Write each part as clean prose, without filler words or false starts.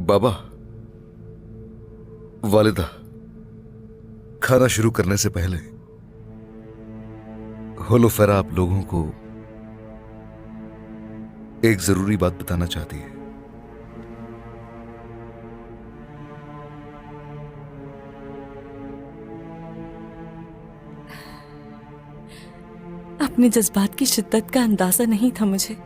बाबा, वालिदा, खाना शुरू करने से पहले होलोफेरा आप लोगों को एक जरूरी बात बताना चाहती है। अपने जज्बात की शिद्दत का अंदाजा नहीं था मुझे।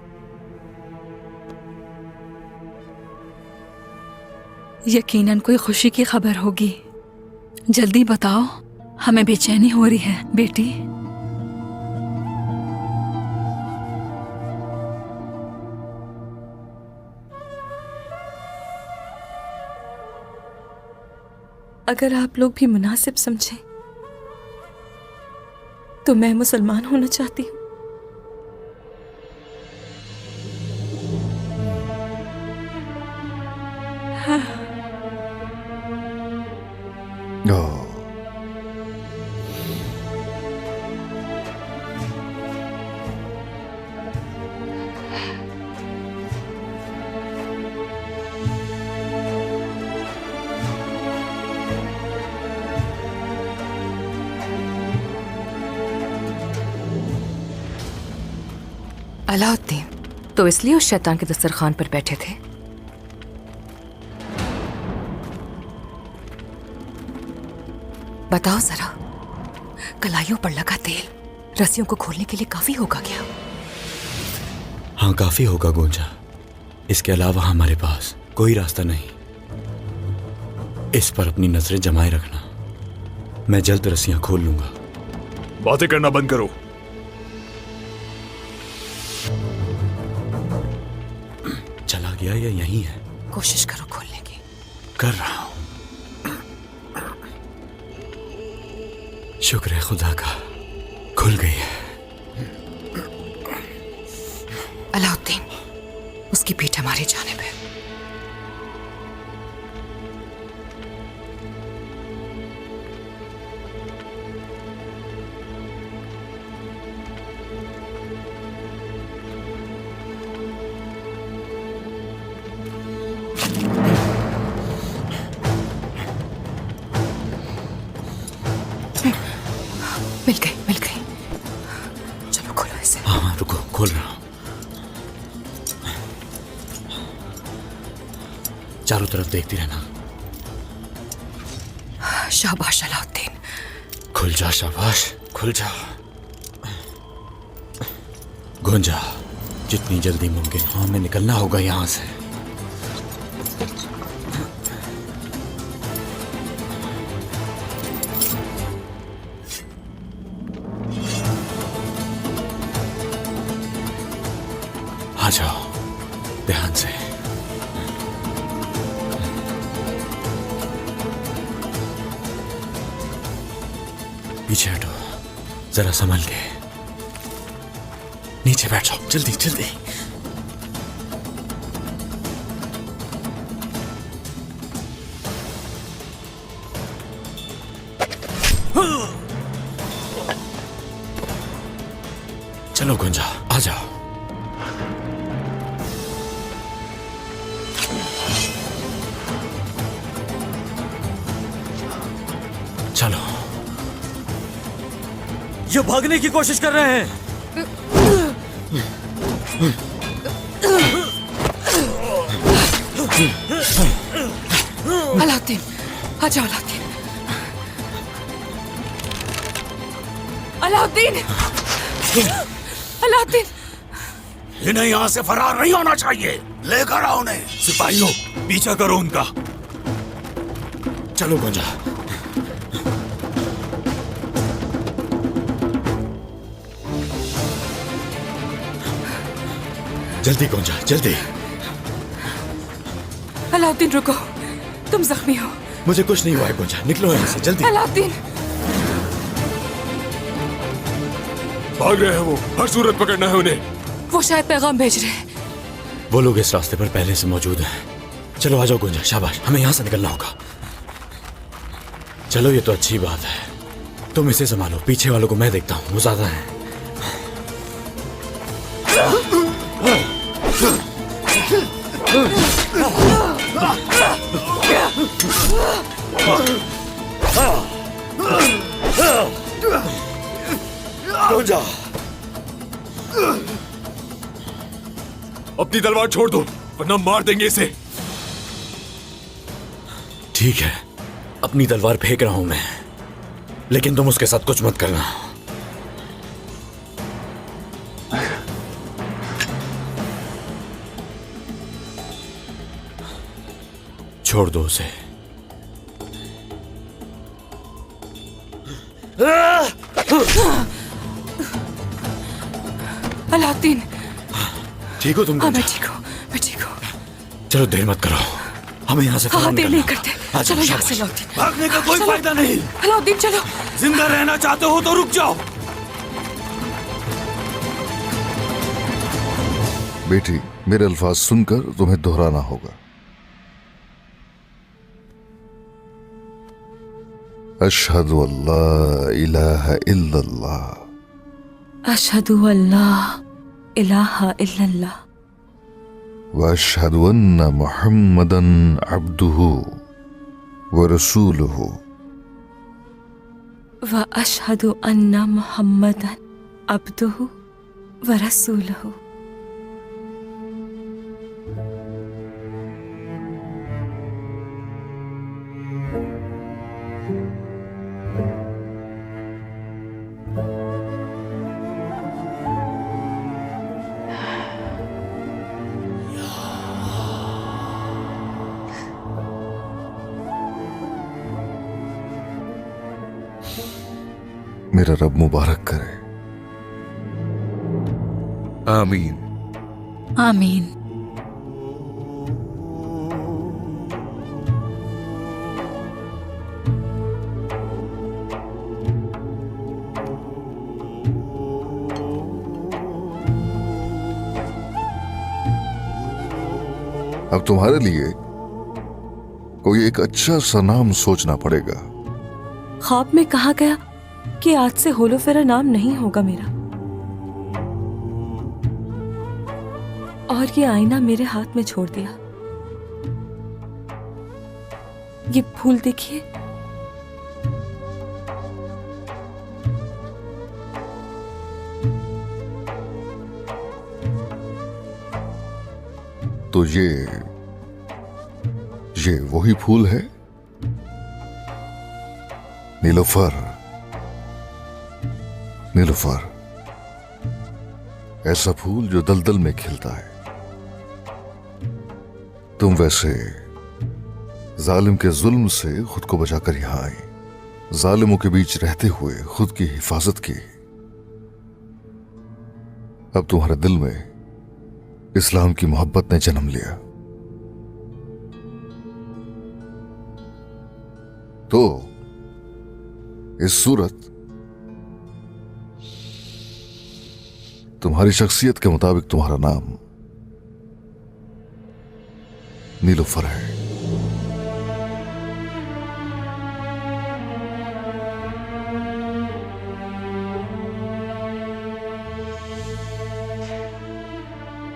यकीनन कोई खुशी की खबर होगी। जल्दी बताओ, हमें बेचैनी हो रही है बेटी। अगर आप लोग भी मुनासिब समझें तो मैं मुसलमान होना चाहती हूँ। अलाउद्दीन तो इसलिए उस शैतान के दस्तरखान पर बैठे थे। बताओ जरा, कलाइयों पर लगा तेल रस्सियों को खोलने के लिए काफी होगा क्या? हाँ, काफी होगा गोंजा। इसके अलावा हमारे पास कोई रास्ता नहीं। इस पर अपनी नजरें जमाए रखना। मैं जल्द रस्सियां खोल लूंगा। बातें करना बंद करो। चला गया या यहीं है? कोशिश करो खोलने की। कर रहा हूं। शुक्र है खुदा का, खुल गई है। अलाउद्दीन, उसकी पीठ हमारी जानिब है। मिल गई। चलो खोलो इसे। हाँ, रुको, खोल रहा हूं। चारों तरफ देखती रहना। शाबाश अलाउद्दीन। खुल जा, शाबाश, खुल जा। गोंजा, जितनी जल्दी मुमकिन हो हमें निकलना होगा यहां से। आ जाओ, ध्यान से। पीछे हटो, जरा संभल के। नीचे बैठ जाओ, जल्दी जल्दी। चलो गुंजा, आ जाओ। चलो। ये भागने की कोशिश कर रहे हैं। अलाउद्दीन, आ जाओ अलाउद्दीन। अलाउद्दीन, अलाउद्दीन। इन्हें यहाँ से फरार नहीं होना चाहिए। लेकर आओ उन्हें। सिपाहियों, पीछा करो उनका। चलो गुंजा। जल्दी गुंजा, जल्दी। अलाउद्दीन रुको, तुम जख्मी हो। मुझे कुछ नहीं हुआ है गुंजा, निकलो यहाँ से जल्दी। अलाउद्दीन। भाग रहे हैं वो, हर सूरत पकड़ना है उन्हें। वो शायद पैगाम भेज रहे हैं। वो लोग इस रास्ते पर पहले से मौजूद हैं। चलो आ जाओ गुंजा, शाबाश, हमें यहाँ से निकलना होगा। चलो, ये तो अच्छी बात है। तुम इसे संभालो, पीछे वालों को मैं देखता हूँ, वो ज्यादा है। गोंजा, अपनी तलवार छोड़ दो वरना मार देंगे इसे। ठीक है, अपनी तलवार फेंक रहा हूं मैं, लेकिन तुम उसके साथ कुछ मत करना। छोड़ दो उसे। अलाउद्दीन, ठीक हो तुम? हाँ मैं ठीक हूँ, मैं ठीक हूँ। चलो देर मत करो, हमें यहाँ से हाँ फौरन देर निकलना। नहीं करते, आ जाओ, चलो यहाँ शाबाश। से अलाउद्दीन। भागने का कोई फायदा नहीं। अलाउद्दीन चलो। जिंदा रहना चाहते हो तो रुक जाओ। बेटी, मेरे अल्फाज सुनकर तुम्हें दोहराना होगा। अशहदु अल्ला इलाहा इल्लल्लाह अशहदु अल्ला इलाहा इल्लल्लाह व अशहदु अन्ना मुहम्मदन अब्दुहु व रसूलुहु व अशहदु अन्ना मुहम्मदन अब्दुहु व रसूलुहु। मेरा रब मुबारक करे। आमीन। आमीन। अब तुम्हारे लिए कोई एक अच्छा सा नाम सोचना पड़ेगा। ख्वाब में कहा गया कि आज से होलोफेरा नाम नहीं होगा मेरा, और ये आईना मेरे हाथ में छोड़ दिया। ये फूल देखिए, तो ये वही फूल है, नीलोफर। नीलोफर, ऐसा फूल जो दलदल में खिलता है। तुम वैसे जालिम के जुल्म से खुद को बचाकर यहां आई, जालिमों के बीच रहते हुए खुद की हिफाजत की। अब तुम्हारे दिल में इस्लाम की मोहब्बत ने जन्म लिया, तो इस सूरत तुम्हारी शख्सियत के मुताबिक तुम्हारा नाम नीलोफर है।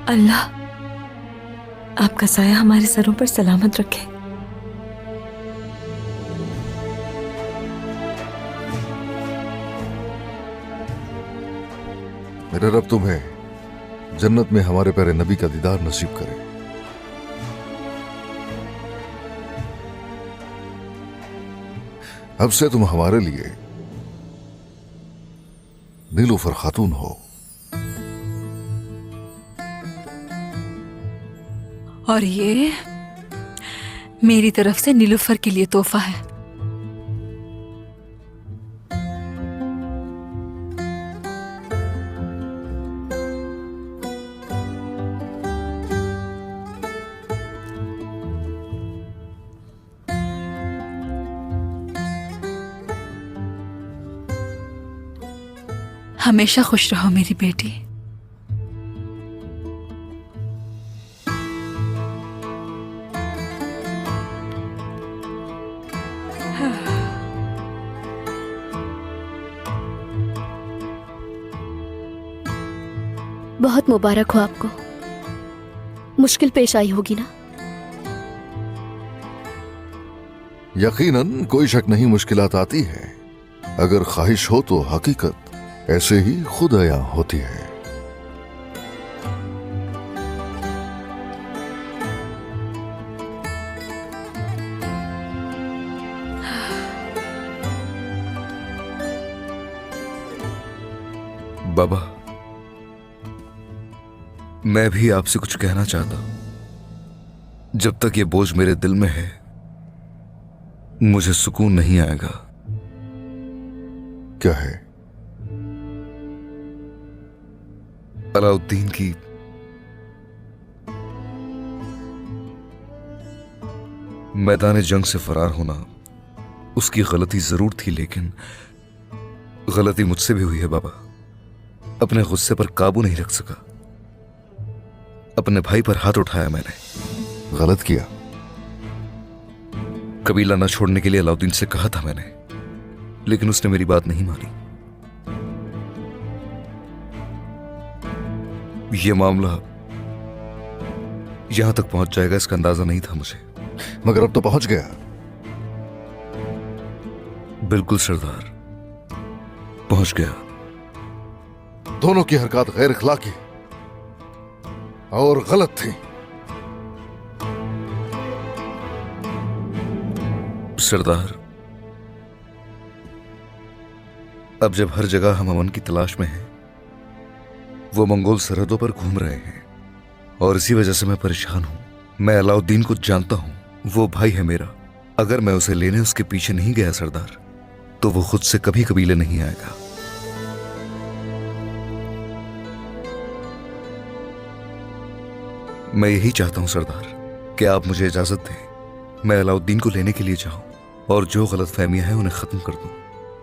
अल्लाह आपका साया हमारे सरों पर सलामत रखे। मेरा रब तुम्हें जन्नत में हमारे प्यारे नबी का दीदार नसीब करे। अब से तुम हमारे लिए नीलोफर खातून हो। और ये मेरी तरफ से नीलूफर के लिए तोहफा है। हमेशा खुश रहो मेरी बेटी। बहुत मुबारक हो आपको। मुश्किल पेश आई होगी ना? यकीनन कोई शक नहीं, मुश्किलात आती है। अगर ख्वाहिश हो तो हकीकत ऐसे ही खुद आया होती है। बाबा, मैं भी आपसे कुछ कहना चाहता हूं। जब तक ये बोझ मेरे दिल में है, मुझे सुकून नहीं आएगा। क्या है? अलाउद्दीन की मैदान जंग से फरार होना उसकी गलती जरूर थी, लेकिन गलती मुझसे भी हुई है बाबा। अपने गुस्से पर काबू नहीं रख सका, अपने भाई पर हाथ उठाया मैंने। गलत किया? कबीला न छोड़ने के लिए अलाउद्दीन से कहा था मैंने, लेकिन उसने मेरी बात नहीं मानी। यह मामला यहां तक पहुंच जाएगा इसका अंदाजा नहीं था मुझे। मगर अब तो पहुंच गया। बिल्कुल सरदार, पहुंच गया। दोनों की हरकत गैर इखलाकी और गलत थी। सरदार, अब जब हर जगह हम अमन की तलाश में हैं, वो मंगोल सरहदों पर घूम रहे हैं और इसी वजह से मैं परेशान हूं। मैं अलाउद्दीन को जानता हूं, वो भाई है मेरा। अगर मैं उसे लेने उसके पीछे नहीं गया सरदार, तो वो खुद से कभी कबीले नहीं आएगा। मैं यही चाहता हूं सरदार कि आप मुझे इजाजत दें, मैं अलाउद्दीन को लेने के लिए जाऊं और जो गलतफहमियां हैं उन्हें खत्म कर दूं,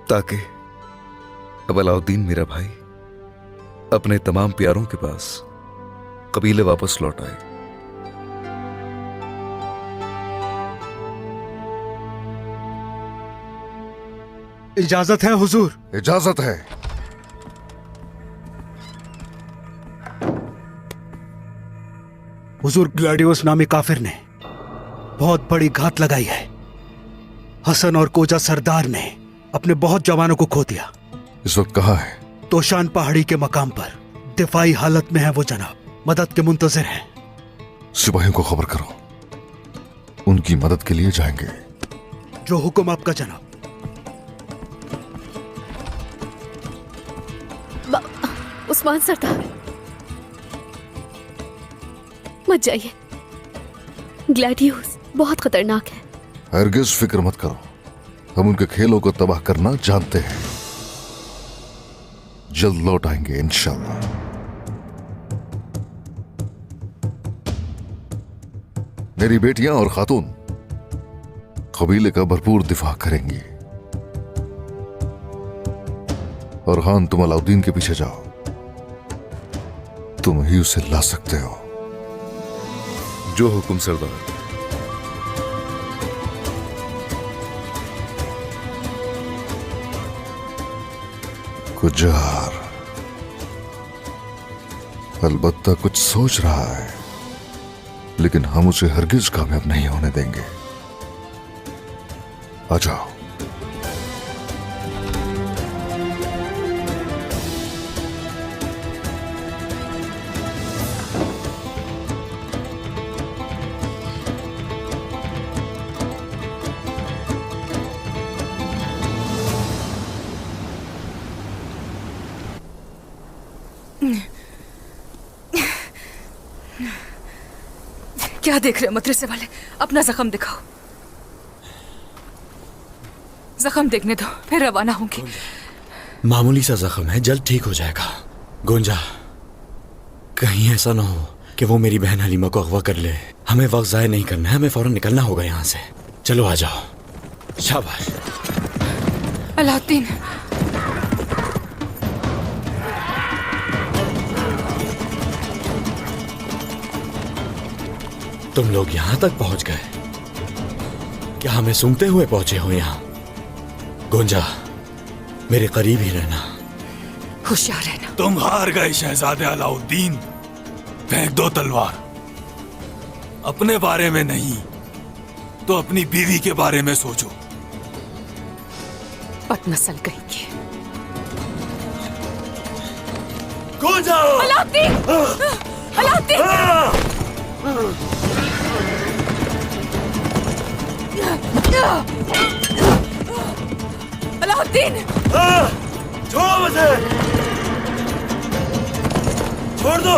ताकि अब अलाउद्दीन मेरा भाई अपने तमाम प्यारों के पास कबीले वापस लौट आए। इजाजत है हुजूर? इजाजत है। हुजूर, ग्लैडियोस नामी काफिर ने बहुत बड़ी घात लगाई है। हसन और कोजा सरदार ने अपने बहुत जवानों को खो दिया। इस वक्त कहाँ है? तोशान पहाड़ी के मकाम पर दिफाई हालत में है वो जनाब, मदद के मुंतजिर हैं। सिपाहियों को खबर करो, उनकी मदद के लिए जाएंगे। जो हुक्म आपका जनाब। उस्मान सरदार, मत जाइए। ग्लैडियोस बहुत खतरनाक है। हरगिज फिक्र मत करो, हम उनके खेलों को तबाह करना जानते हैं। जल्द लौट आएंगे इंशाल्लाह। मेरी बेटियां और खातून कबीले का भरपूर दिफा करेंगी। और खान, तुम अलाउद्दीन के पीछे जाओ, तुम ही उसे ला सकते हो। जो हुक्म सरदार। गुजार अलबत्ता कुछ सोच रहा है, लेकिन हम उसे हरगिज कामयाब नहीं होने देंगे। आ जाओ। क्या देख रहे हो मदरसे वाले? अपना जख्म दिखाओ। जख्म देखने दो, फिर रवाना होंगी। मामूली सा जख्म है, जल्द ठीक हो जाएगा। गुंजा, कहीं ऐसा ना हो कि वो मेरी बहन हलीमा को अगवा कर ले। हमें वक्त जाया नहीं करना है, हमें फौरन निकलना होगा यहाँ से। चलो आ जाओ। शाबाश। अलाउद्दीन, तुम लोग यहाँ तक पहुँच गए? क्या हमें सूंघते हुए पहुँचे हो यहाँ? गुंजा, मेरे करीब ही रहना, होशियार रहना। तुम हार गए शहजादे अलाउद्दीन। फेंक दो तलवार। अपने बारे में नहीं तो अपनी बीवी के बारे में सोचो। बदनस्ल कहीं के। गुंजा! अलाउद्दीन! अलाउद्दीन! अलाउद्दीन! छोड़ो मुझे! छोड़ दो!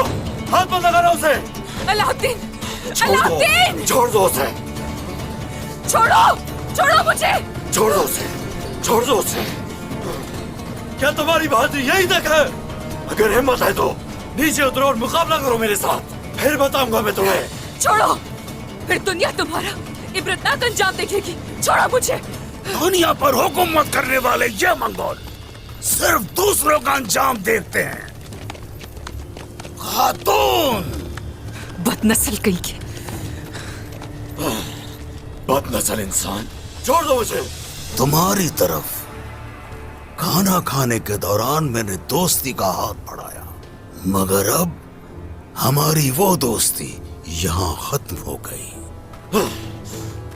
हाथ मत लगाना उसे! अलाउद्दीन! छोड़ दो! अलाउद्दीन! छोड़ दो उसे! छोड़ो! छोड़ो मुझे! छोड़ दो उसे! छोड़ दो उसे! क्या तुम्हारी बहादुरी यही तक है? अगर हिम्मत है तो नीचे उतरो और मुकाबला करो मेरे साथ, फिर बताऊंगा मैं तुम्हें। छोड़ो! फिर दुनिया तुम्हारा इबरतनाक अंजाम देखेगी। छोड़ो मुझे! दुनिया पर हुकूमत करने वाले ये मंगोल सिर्फ दूसरों का अंजाम देखते हैं। खातून! बदनस्ल कहीं के। बदनस्ल इंसान! छोड़ दो मुझे! तुम्हारी तरफ खाना खाने के दौरान मैंने दोस्ती का हाथ बढ़ाया, मगर अब हमारी वो दोस्ती यहाँ खत्म हो गई।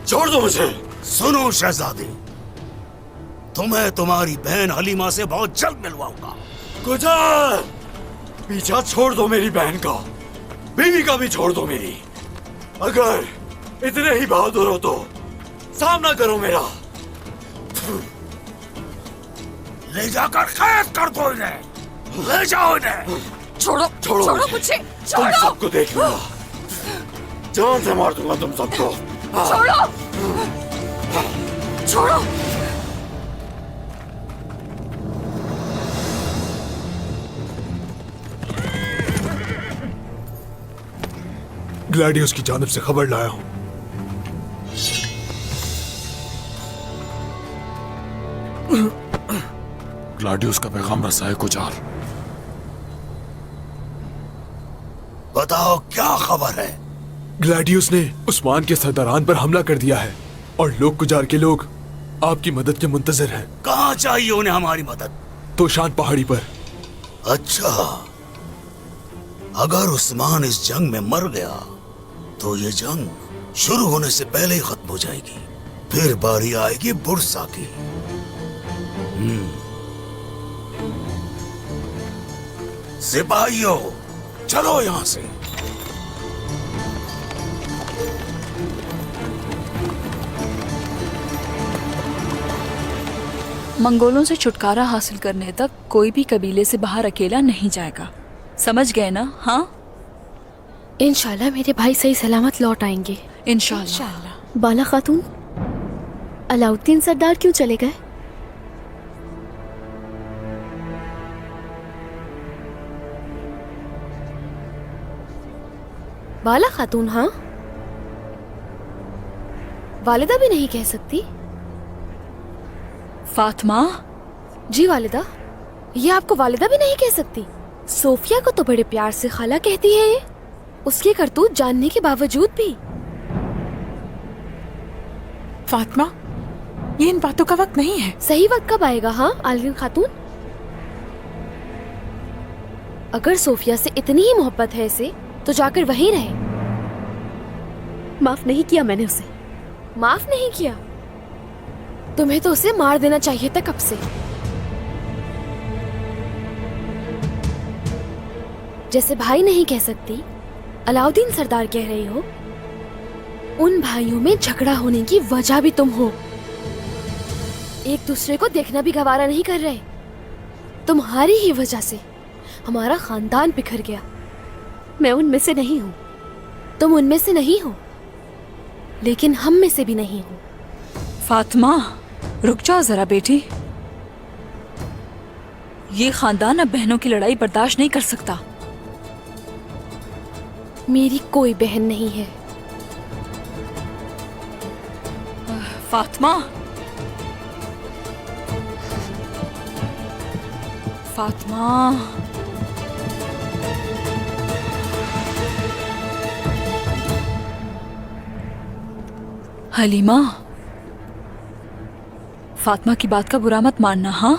छोड़ दो मुझे! सुनो शहजादी, तुम्हें तुम्हारी बहन हलीमा से बहुत जल्द मिलवाऊंगा। गुजर! पीछा छोड़ दो मेरी बहन का, बीवी का भी छोड़ दो मेरी। अगर इतने ही बहादुर हो तो सामना करो मेरा। ले जाकर कैद कर दो इन्हें, ले जाओ इन्हें। छोड़ो! छोड़ो मुझे! तुम छोड़ो! सबको देख लूंगा, जान से मार दूंगा तुम सबको। छोड़ो! छोड़ो! ग्लैडियोस की जानिब से खबर लाया हूं। ग्लैडियोस का पैगाम रसा है गुजार। बताओ क्या खबर है? ग्लैडियोस ने उस्मान के सरदारान पर हमला कर दिया है और लोग गुजार के लोग आपकी मदद के मुंतजर हैं। कहाँ चाहिए उन्हें हमारी मदद? तोशान पहाड़ी पर। अच्छा, अगर उस्मान इस जंग में मर गया तो ये जंग शुरू होने से पहले ही खत्म हो जाएगी। फिर बारी आएगी बुरसा की। सिपाहियों, चलो यहां से। मंगोलों से छुटकारा हासिल करने तक कोई भी कबीले से बाहर अकेला नहीं जाएगा। समझ गए ना? हाँ, इंशाल्लाह मेरे भाई सही सलामत लौट आएंगे। इंशाल्लाह। बाला खातून, अलाउद्दीन सरदार क्यों चले गए? बाला खातून, हाँ? वालिदा भी नहीं कह सकती? फातिमा? जी वालिदा, ये आपको वालिदा भी नहीं कह सकती? सोफिया को तो बड़े प्यार से खाला कहती है ये, उसकी करतूत जानने के बावजूद भी। फातिमा, ये इन बातों का वक्त नहीं है। सही वक्त कब आएगा? हाँ आलिन खातून, अगर सोफिया से इतनी ही मोहब्बत है इसे तो जाकर वहीं रहे। माफ नहीं किया मैंने उसे, माफ नहीं किया। तुम्हें तो उसे मार देना चाहिए था कब से। जैसे भाई नहीं कह सकती, अलाउद्दीन सरदार कह रही हो। उन भाइयों में झगड़ा होने की वजह भी तुम हो। एक दूसरे को देखना भी गवारा नहीं कर रहे। तुम्हारी ही वजह से हमारा खानदान बिखर गया। मैं उनमें से नहीं हूं, तुम उनमें से नहीं हो, लेकिन हम में से भी नहीं हो। फातिमा, रुक जाओ जरा बेटी। ये खानदान अब बहनों की लड़ाई बर्दाश्त नहीं कर सकता। मेरी कोई बहन नहीं है। फातिमा, फातिमा, हलीमा, फातिमा की बात का बुरा मत मानना। हाँ,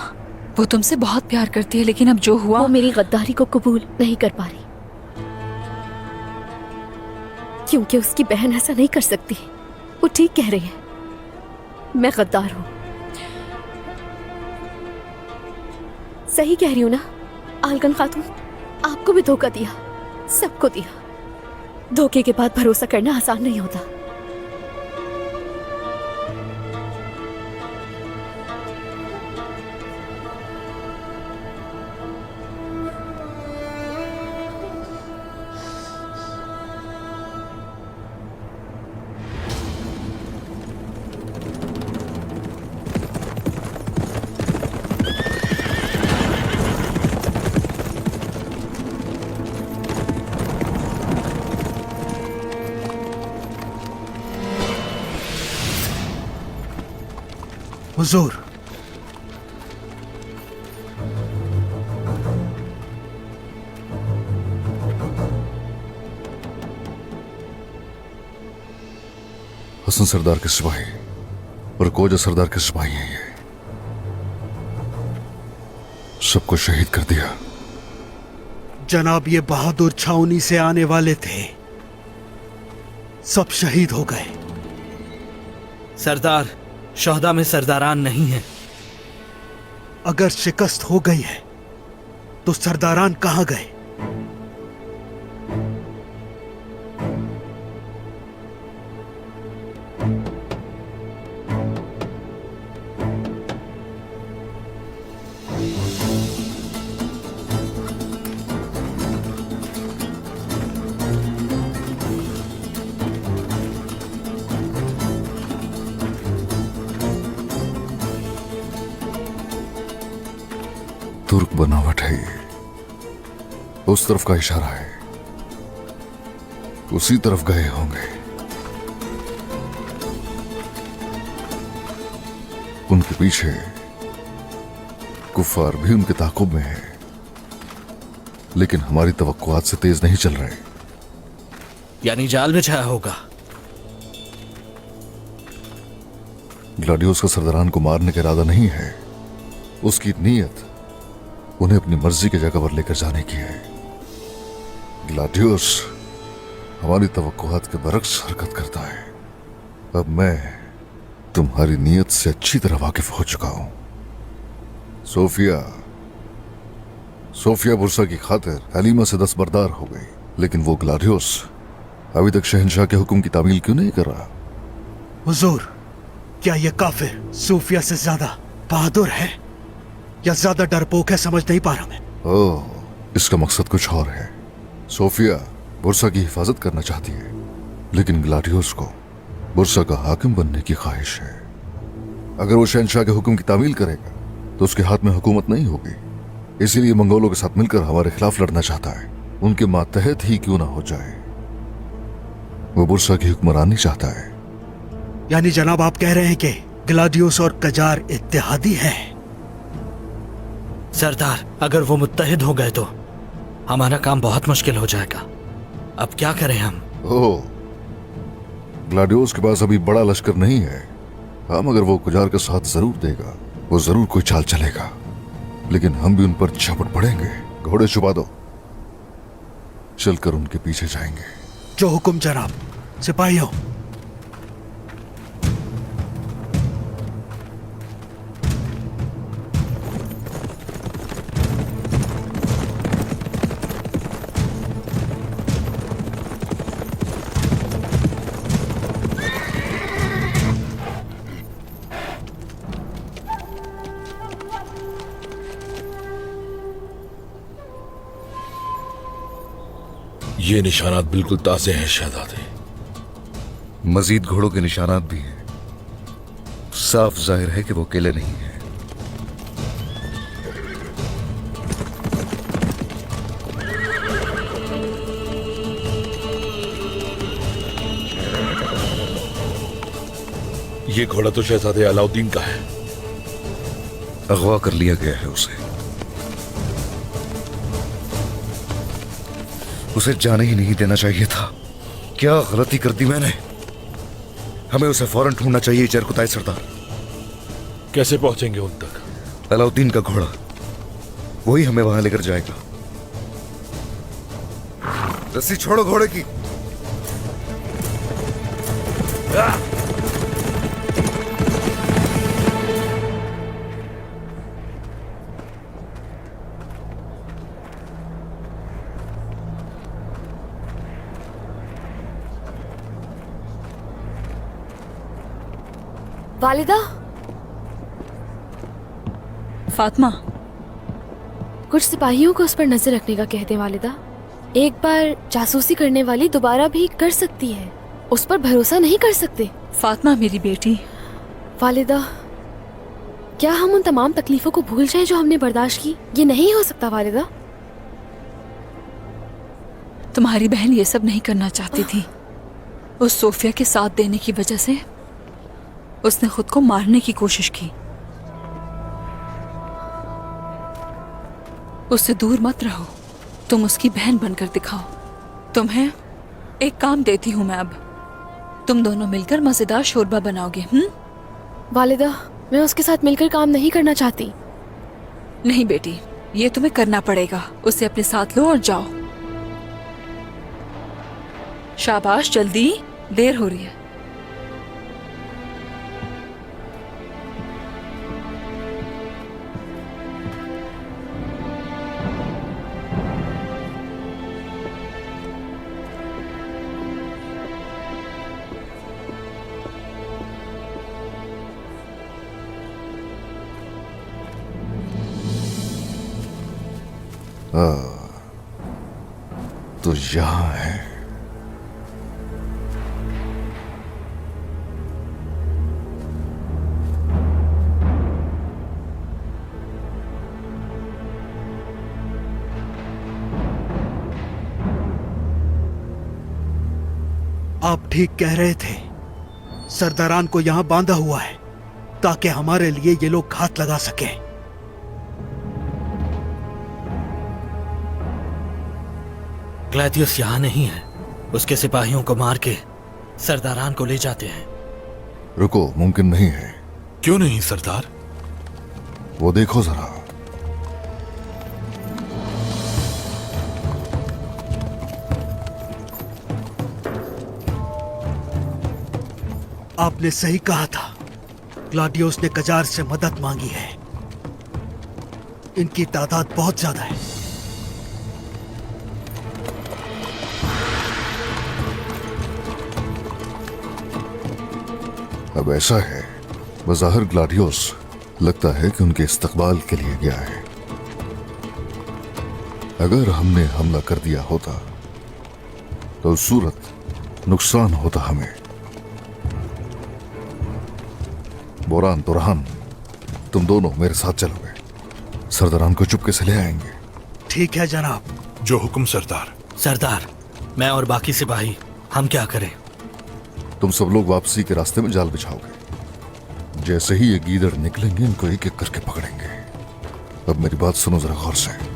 वो तुमसे बहुत प्यार करती है, लेकिन अब जो हुआ। वो मेरी गद्दारी को कबूल नहीं कर पा रही। क्योंकि उसकी बहन ऐसा नहीं कर सकती। वो ठीक कह रही है, मैं गद्दार हूं। सही कह रही हूं ना आलकन खातून? आपको भी धोखा दिया, सबको दिया। धोखे के बाद भरोसा करना आसान नहीं होता। हुजूर, हसन सरदार के सिपाही और कोजा सरदार के सिपाही हैं ये। सबको शहीद कर दिया। जनाब, ये बहादुर छावनी से आने वाले थे, सब शहीद हो गए। सरदार, शोहदा में सरदारान नहीं है। अगर शिकस्त हो गई है तो सरदारान कहां गए? तुर्क बनावट है ये। उस तरफ का इशारा है, उसी तरफ गए होंगे। उनके पीछे कुफ्फार भी उनके ताकुब में है, लेकिन हमारी तवक्कुआत से तेज नहीं चल रहे। यानी जाल में छाया होगा। ग्लाडियोस का सरदारान को मारने का इरादा नहीं है। उसकी नीयत उन्हें अपनी मर्जी की जगह पर लेकर जाने की है। ग्लाडियोस हमारी तवक्कुआत के बरक्स हरकत करता है। अब मैं तुम्हारी नीयत से अच्छी तरह वाकिफ हो चुका हूं। सोफिया बुरसा की खातिर हलीमा से दस्तबरदार हो गई, लेकिन वो ग्लाडियोस अभी तक शहंशाह के हुक्म की तामील क्यों नहीं कर रहा? हुजूर, क्या ये काफिर सूफिया से ज्यादा बहादुर है या ज्यादा डरपोक है, समझ नहीं पा रहा मैं। ओह, इसका मकसद कुछ और है। सोफिया बुरसा की हिफाजत करना चाहती है, लेकिन ग्लाडियोस को बुरसा का हाकिम बनने की ख्वाहिश है। अगर वो शहंशाह के हुक्म की तामील करेगा तो उसके हाथ में हुकूमत नहीं होगी। इसीलिए मंगोलों के साथ मिलकर हमारे खिलाफ लड़ना चाहता है। उनके मातहत ही क्यों ना हो जाए, वो बुरसा की हुक्मरानी चाहता है। यानी जनाब, आप कह रहे हैं कि ग्लाडियोस और कजार इत्तेहादी हैं? सरदार, अगर वो मुत्तहिद हो गए तो हमारा काम बहुत मुश्किल हो जाएगा। अब क्या करें हम? ओह, ग्लाडियोस के पास अभी बड़ा लश्कर नहीं है। हाँ, मगर वो कुजार का साथ जरूर देगा। वो जरूर कोई चाल चलेगा, लेकिन हम भी उन पर झपट पड़ेंगे। घोड़े छुपा दो, चलकर उनके पीछे जाएंगे। जो हुक्म जनाब। सिपाहियों, ये निशानात बिल्कुल ताजे हैं शहजादे। मजीद घोड़ों के निशानात भी हैं। साफ जाहिर है कि वो अकेले नहीं हैं। ये घोड़ा तो शहजादे अलाउद्दीन का है। अगवा कर लिया गया है उसे। उसे जाने ही नहीं देना चाहिए था। क्या गलती कर दी मैंने? हमें उसे फौरन ढूंढना चाहिए चरकुताई सरदार। कैसे पहुंचेंगे उन तक? अलाउद्दीन का घोड़ा, वही हमें वहां लेकर जाएगा। रस्सी छोड़ो घोड़े की। वालिदा, फातिमा, कुछ सिपाहियों को उस पर नजर रखने का कहते हैं वालिदा। एक बार जासूसी करने वाली दोबारा भी कर सकती है, उस पर भरोसा नहीं कर सकते। फातिमा मेरी बेटी, वालिदा, क्या हम उन तमाम तकलीफों को भूल जाएं जो हमने बर्दाश्त की? ये नहीं हो सकता वालिदा। तुम्हारी बहन ये सब नहीं करना चाहती थी। उस सोफिया के साथ देने की वजह से उसने खुद को मारने की कोशिश की। उससे दूर मत रहो, तुम उसकी बहन बनकर दिखाओ। तुम्हें एक काम देती हूँ मैं अब, तुम दोनों मिलकर मजेदार शोरबा बनाओगे। वालिदा, मैं उसके साथ मिलकर काम नहीं करना चाहती। नहीं बेटी, ये तुम्हें करना पड़ेगा। उसे अपने साथ लो और जाओ। शाबाश, जल्दी, देर हो रही है। तो यहाँ है। आप ठीक कह रहे थे। सरदारान को यहाँ बांधा हुआ है ताकि हमारे लिए ये लोग घात लगा सके। ग्लैडियस यहाँ नहीं है। उसके सिपाहियों को मार के सरदारान को ले जाते हैं। रुको, मुमकिन नहीं है। क्यों नहीं सरदार? वो देखो जरा। आपने सही कहा था। ग्लाडियोस ने कजार से मदद मांगी है। इनकी तादाद बहुत ज्यादा है। अब ऐसा है, बज़ाहिर ग्लाडियोस लगता है कि उनके इस्तकबाल के लिए गया है। अगर हमने हमला कर दिया होता तो उस सूरत नुकसान होता हमें। बोरान, तुरहान, तुम दोनों मेरे साथ चलोगे। सरदारान को चुपके से ले आएंगे। ठीक है जनाब। जो हुक्म सरदार। सरदार, मैं और बाकी सिपाही हम क्या करें? तुम सब लोग वापसी के रास्ते में जाल बिछाओगे। जैसे ही ये गीदड़ निकलेंगे, इनको एक एक करके पकड़ेंगे। अब मेरी बात सुनो जरा गौर से।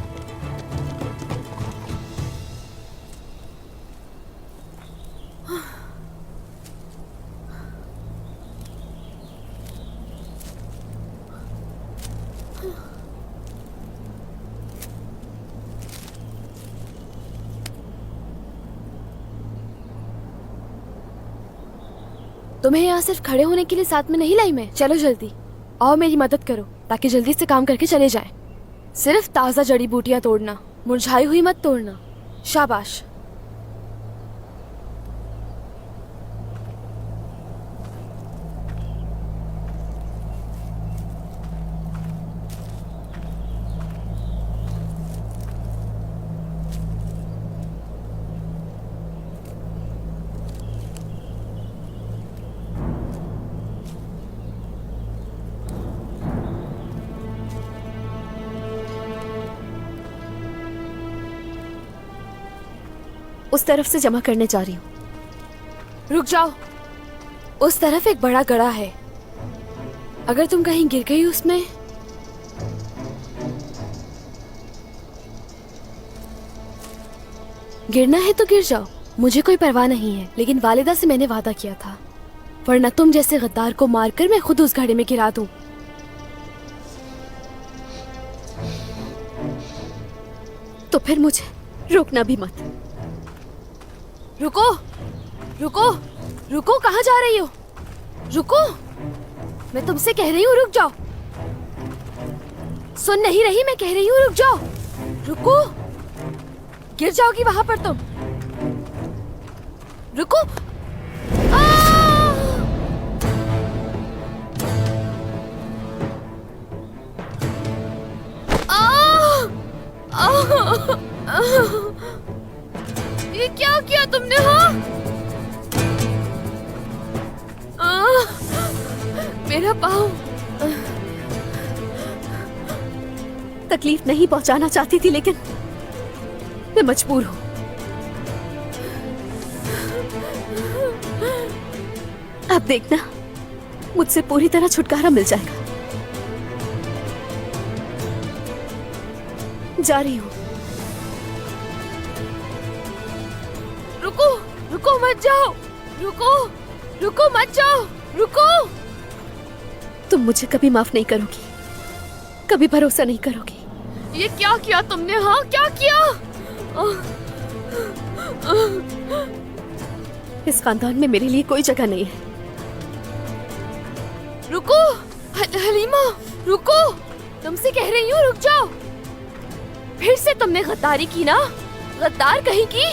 तुम्हें यहाँ सिर्फ खड़े होने के लिए साथ में नहीं लाई मैं। चलो जल्दी और मेरी मदद करो ताकि जल्दी से काम करके चले जाएं। सिर्फ ताज़ा जड़ी बूटियां तोड़ना, मुरझाई हुई मत तोड़ना। शाबाश। उस तरफ से जमा करने जा रही हूँ। रुक जाओ, उस तरफ एक बड़ा गड़ा है। अगर तुम कहीं गिर गई उसमें, गिरना है तो गिर जाओ, मुझे कोई परवाह नहीं है। लेकिन वालिदा से मैंने वादा किया था, वरना तुम जैसे गद्दार को मारकर मैं खुद उस घड़े में गिरा दूं। तो फिर मुझे रोकना भी मत। रुको, रुको, रुको, कहाँ जा रही हो? रुको, मैं तुमसे कह रही हूँ रुक जाओ। सुन नहीं रही? मैं कह रही हूँ रुक जाओ। रुको, गिर जाओगी वहां पर तुम। रुको। ये क्या किया तुमने? हाँ, मेरा पाँव। तकलीफ नहीं पहुंचाना चाहती थी, लेकिन मैं मजबूर हूं। अब देखना, मुझसे पूरी तरह छुटकारा मिल जाएगा। जा रही हूं। रुको, रुको मत जाओ। रुको, रुको मत जाओ। रुको। तुम मुझे कभी माफ नहीं करोगी, कभी भरोसा नहीं करोगी। ये क्या किया तुमने? हाँ, क्या किया? इस खानदान में मेरे लिए कोई जगह नहीं है। रुको हलीमा, रुको, तुमसे कह रही हूँ रुक जाओ। फिर से तुमने गद्दारी की ना, गद्दार कहीं की।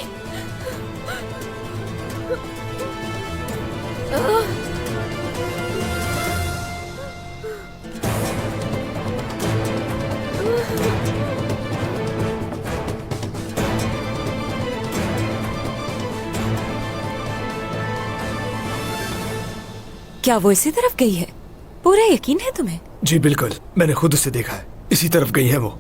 क्या वो इसी तरफ गई है? पूरा यकीन है तुम्हें? जी बिल्कुल, मैंने खुद उसे देखा है, इसी तरफ गई है वो।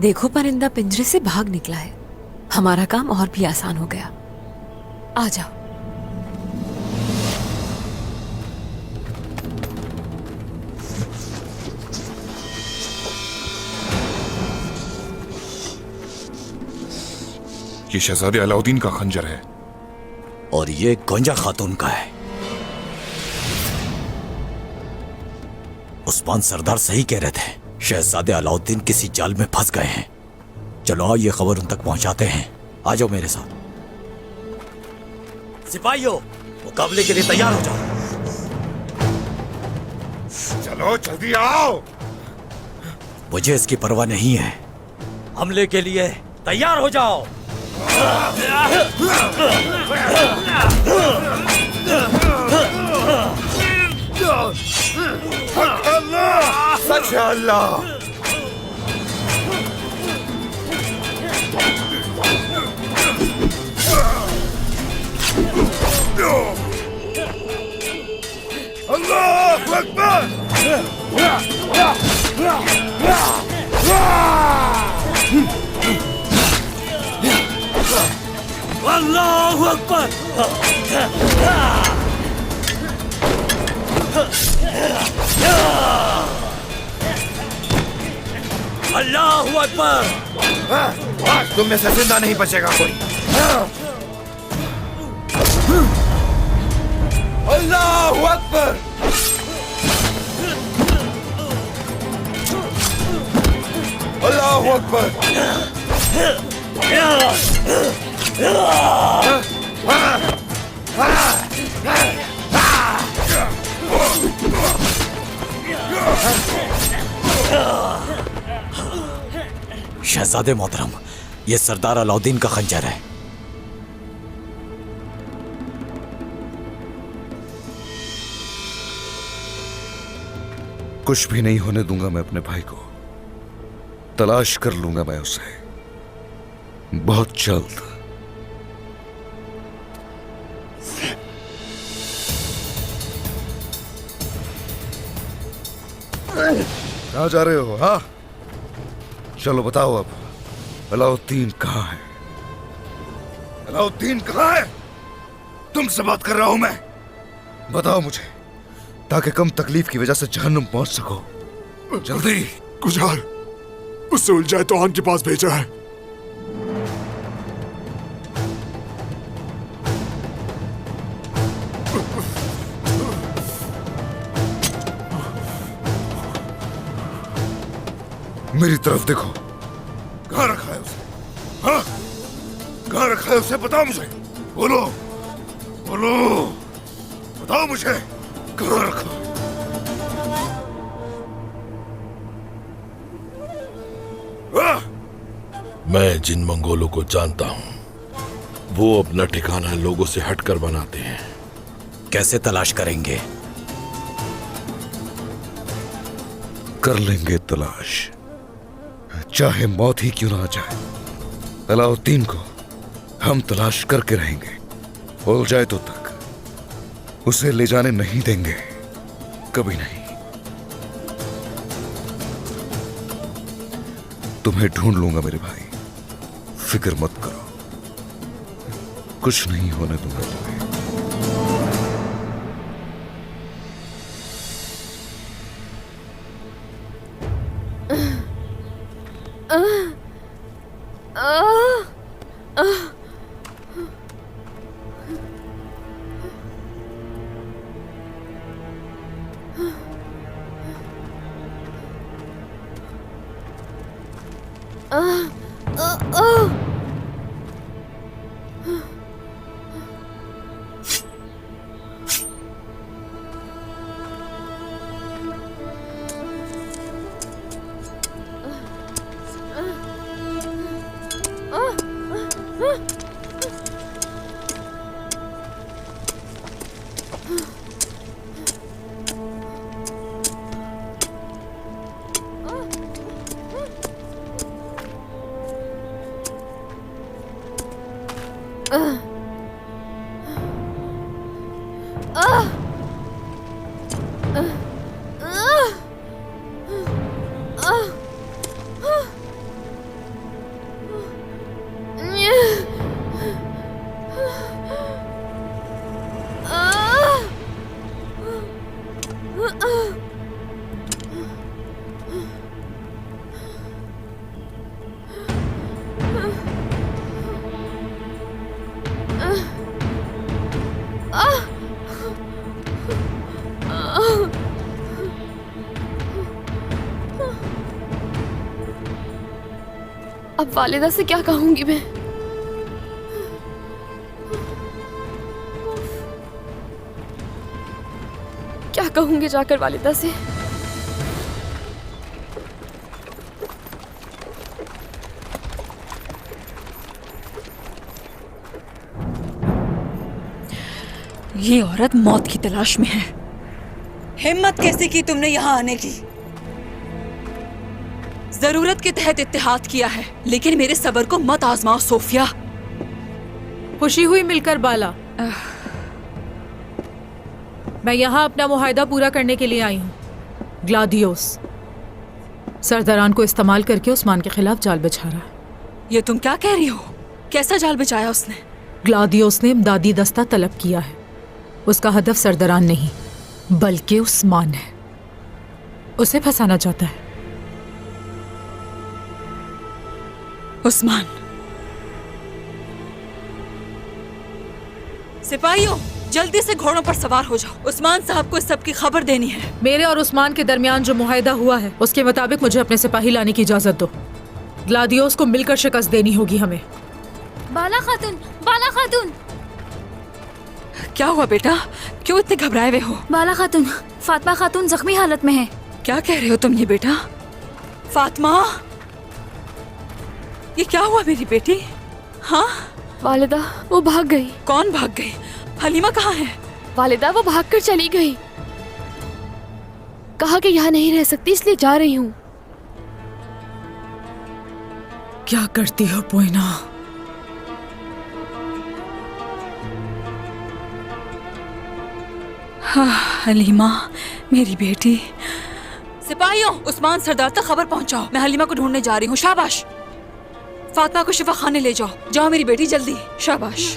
देखो, परिंदा पिंजरे से भाग निकला है। हमारा काम और भी आसान हो गया। आ जाओ। ये शहजादे अलाउद्दीन का खंजर है और ये गोंजा खातून का है। उस्मान सरदार सही कह रहे थे, शहजादे अलाउद्दीन किसी जाल में फंस गए हैं। चलो आओ, ये खबर उन तक पहुंचाते हैं। आ जाओ मेरे साथ। सिपाहियों, मुकाबले के लिए तैयार हो जाओ। चलो जल्दी आओ। मुझे इसकी परवाह नहीं है। हमले के लिए तैयार हो जाओ। सच है अल्लाह। अल्लाह अकबर। अल्लाहु अकबर। अल्लाहु अकबर। आज तुम में से जिंदा नहीं बचेगा कोई। अल्लाहु अकबर। अल्लाहु अकबर। शहजादे मोहतरम, ये सरदार अलाउद्दीन का खंजर है। कुछ भी नहीं होने दूंगा मैं अपने भाई को। तलाश कर लूंगा मैं उसे बहुत जल्द। कहाँ जा रहे हो? हाँ, चलो बताओ अब, अलाउद्दीन कहाँ है? अलाउद्दीन कहाँ है? तुमसे बात कर रहा हूं मैं। बताओ मुझे, ताकि कम तकलीफ की वजह से जहन्नुम पहुंच सको। जल्दी। गुजार उससे उलझाए तो आन के पास भेजा है। मेरी तरफ देखो, कहाँ रखा है उसे? हाँ, कहाँ रखा है उसे? बताओ मुझे, बोलो बोलो, बताओ मुझे कहाँ रखा है? मैं जिन मंगोलों को जानता हूं वो अपना ठिकाना लोगों से हटकर बनाते हैं। कैसे तलाश करेंगे? कर लेंगे तलाश, चाहे मौत ही क्यों ना आ जाए। अलाउद्दीन को हम तलाश करके रहेंगे, बोल जाए तो तक उसे ले जाने नहीं देंगे, कभी नहीं। तुम्हें ढूंढ लूंगा मेरे भाई, फिक्र मत करो, कुछ नहीं होने दूंगा तुम्हें। अब वालिदा से क्या कहूंगी मैं? क्या कहूंगी जाकर वालिदा से? ये औरत मौत की तलाश में है। हिम्मत कैसे की तुमने यहाँ आने की? जरूरत के तहत इत्तेहाद किया है, लेकिन मेरे सब्र को मत आजमाओ सोफिया। खुशी हुई मिलकर बाला। मैं यहाँ अपना मुआहदा पूरा करने के लिए आई हूँ। ग्लादियोस सरदारान को इस्तेमाल करके उस्मान के खिलाफ जाल बिछा रहा है। ये तुम क्या कह रही हो? कैसा जाल बिछाया उसने? ग्लादियोस ने इमदादी दस्ता तलब किया है। उसका हदफ सरदारान नहीं बल्कि उस्मान है। उसे फंसाना चाहता है। उस्मान। सिपाहियों, जल्दी से घोड़ों पर सवार हो जाओ। उस्मान साहब को इस सब की खबर देनी है। मेरे और उस्मान के दरमियान जो मुआहदा हुआ है उसके मुताबिक मुझे अपने सिपाही लाने की इजाजत दो। ग्लादियोस को मिलकर शिकस्त देनी होगी हमें। बाला खातून, बाला खातून। क्या हुआ बेटा? क्यों इतने घबराए हुए हो? बाला खातून, फातिमा खातून जख्मी हालत में है। क्या कह रहे हो तुम ये बेटा? फातिमा, ये क्या हुआ मेरी बेटी? हाँ वालिदा, वो भाग गई। कौन भाग गई? हलीमा कहाँ है? वालिदा, वो भागकर चली गई। कहा कि यहाँ नहीं रह सकती इसलिए जा रही हूँ। क्या करती हो पोइना? हाँ हलीमा, मेरी बेटी, सिपाहियों, उस्मान सरदार तक खबर पहुंचाओ। मैं हलीमा को ढूंढने जा रही हूँ। शाबाश। फातिमा को शिफा खाने ले जाओ। जाओ मेरी बेटी, जल्दी। शाबाश।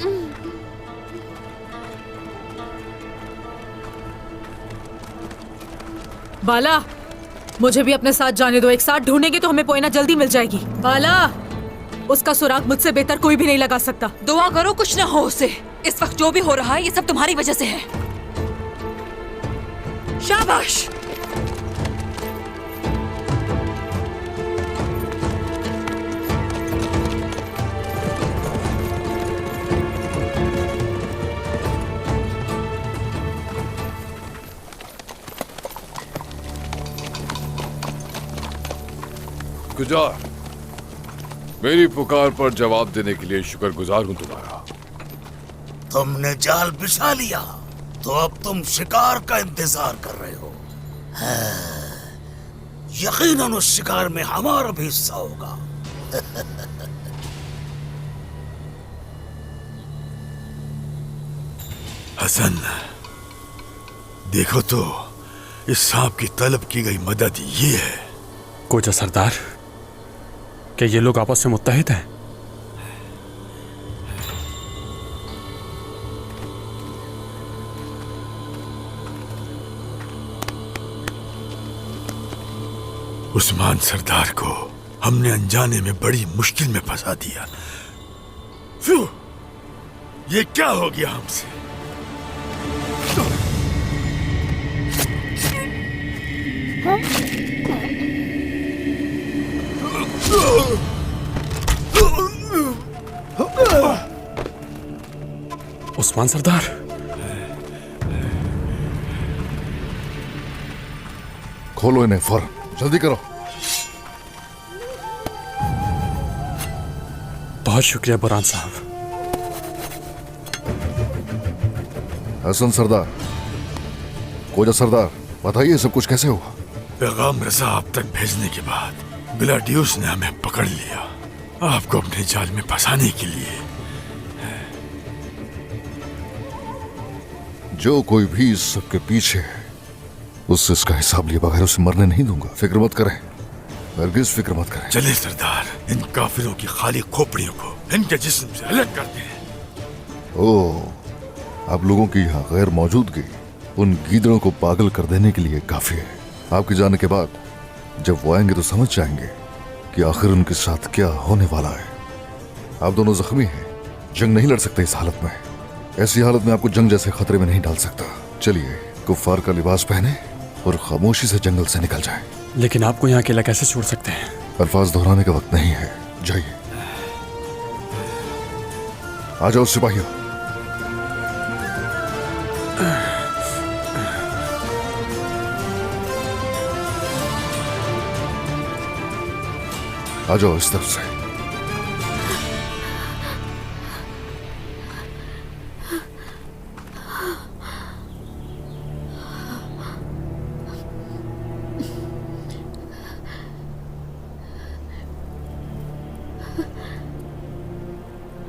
बाला, मुझे भी अपने साथ जाने दो। एक साथ ढूंढेंगे तो हमें पोइना जल्दी मिल जाएगी। बाला, उसका सुराग मुझसे बेहतर कोई भी नहीं लगा सकता। दुआ करो कुछ ना हो उसे। इस वक्त जो भी हो रहा है ये सब तुम्हारी वजह से है। शाबाश। गुजार, मेरी पुकार पर जवाब देने के लिए शुक्रगुजार हूं तुम्हारा। तुमने जाल बिछा लिया तो अब तुम शिकार का इंतजार कर रहे हो। यकीनन उस शिकार में हमारा भी हिस्सा होगा। हसन, देखो तो इस सांप की तलब की गई मदद ये है। कोजा सरदार, क्या ये लोग आपस में मुत्तहिद हैं? उस्मान सरदार को हमने अनजाने में बड़ी मुश्किल में फंसा दिया। फ्यू, ये क्या हो गया हमसे? उस्मान सरदार, खोलो इन्हें फौरन, जल्दी करो। बहुत शुक्रिया बुरहान साहब। हसन सरदार, कोजा सरदार, बताइए सब कुछ कैसे हुआ? पैगाम रसा आप तक भेजने के बाद ग्लाडियोस ने हमें पकड़ लिया, आपको अपने जाल में फंसाने के लिए। जो कोई भी इस सब के पीछे है, उससे इसका हिसाब लिए बगैर उसे मरने नहीं दूंगा। फिक्र मत करें, हरगिज़ फिक्र मत करें। चले सरदार, इन काफिरों की खाली खोपड़ियों को इनके जिस्म से अलग करते हैं। ओह, आप लोगों की यहाँ गैर मौजूदगी उन गीदड़ों को पागल कर देने के लिए काफी है। आपके जाने के बाद जब वो आएंगे तो समझ जाएंगे कि आखिर उनके साथ क्या होने वाला है। आप दोनों जख्मी हैं, जंग नहीं लड़ सकते इस हालत में। ऐसी हालत में आपको जंग जैसे खतरे में नहीं डाल सकता। चलिए, कुफ्फार का लिबास पहने और खामोशी से जंगल से निकल जाएं। लेकिन आपको यहाँ अकेला कैसे छोड़ सकते हैं? अल्फाज दोहराने का वक्त नहीं है, जाइए। आ जाओ सिपाहियों। आ जाओ इस तरफ से।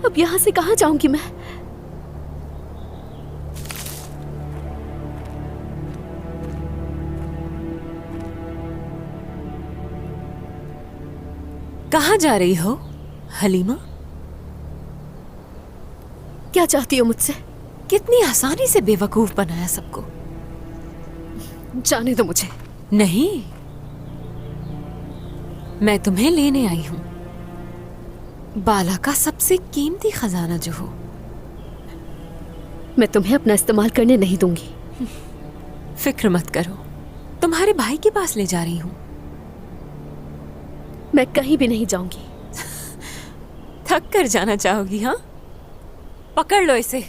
अब यहां से कहां जाऊंगी मैं? कहाँ जा रही हो हलीमा? क्या चाहती हो मुझसे? कितनी आसानी से बेवकूफ बनाया सबको। जाने दो मुझे। नहीं, मैं तुम्हें लेने आई हूं। बाला का सबसे कीमती खजाना जो हो। मैं तुम्हें अपना इस्तेमाल करने नहीं दूंगी। फिक्र मत करो, तुम्हारे भाई के पास ले जा रही हूं। मैं कहीं भी नहीं जाऊंगी। थक कर जाना चाहोगी? हाँ, पकड़ लो इसे।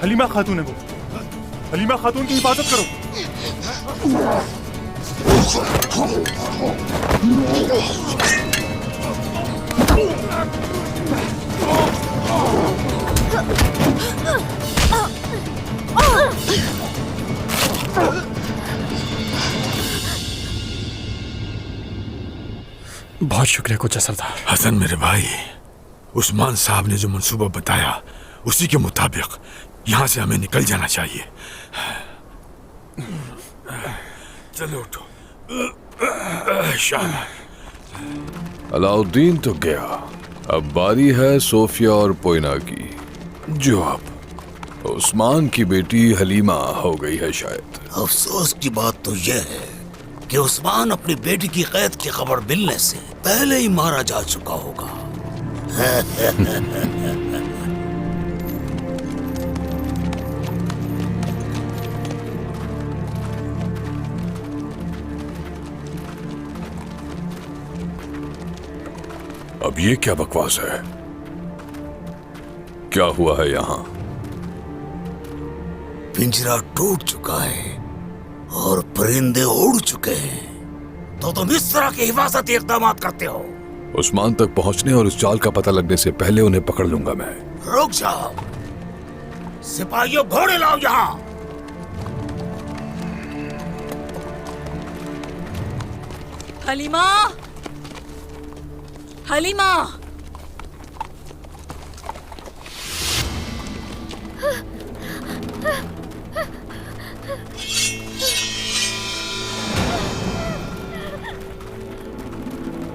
हलीमा खातून है वो। हलीमा खातून की हिफाजत करो। बहुत शुक्रिया कुछ सरदार। हसन मेरे भाई, उस्मान साहब ने जो मंसूबा बताया उसी के मुताबिक यहाँ से हमें निकल जाना चाहिए। चलो उठो। शाबाश। अलाउद्दीन तो गया, अब बारी है सोफिया और पोइना की, जो अब उस्मान की बेटी हलीमा हो गई है शायद। अफसोस की बात तो यह है कि उस्मान अपनी बेटी की कैद की खबर मिलने से पहले ही मारा जा चुका होगा। अब ये क्या बकवास है? क्या हुआ है यहाँ? पिंजरा टूट चुका है और परिंदे उड़ चुके हैं, तो तुम इस तरह के हिफाजती इक़दाम करते हो। उस्मान तक पहुंचने और उस चाल का पता लगने से पहले उन्हें पकड़ लूंगा मैं। रुक जाओ, सिपाहियों घोड़े लाओ यहाँ। हलीमा, हलीमा,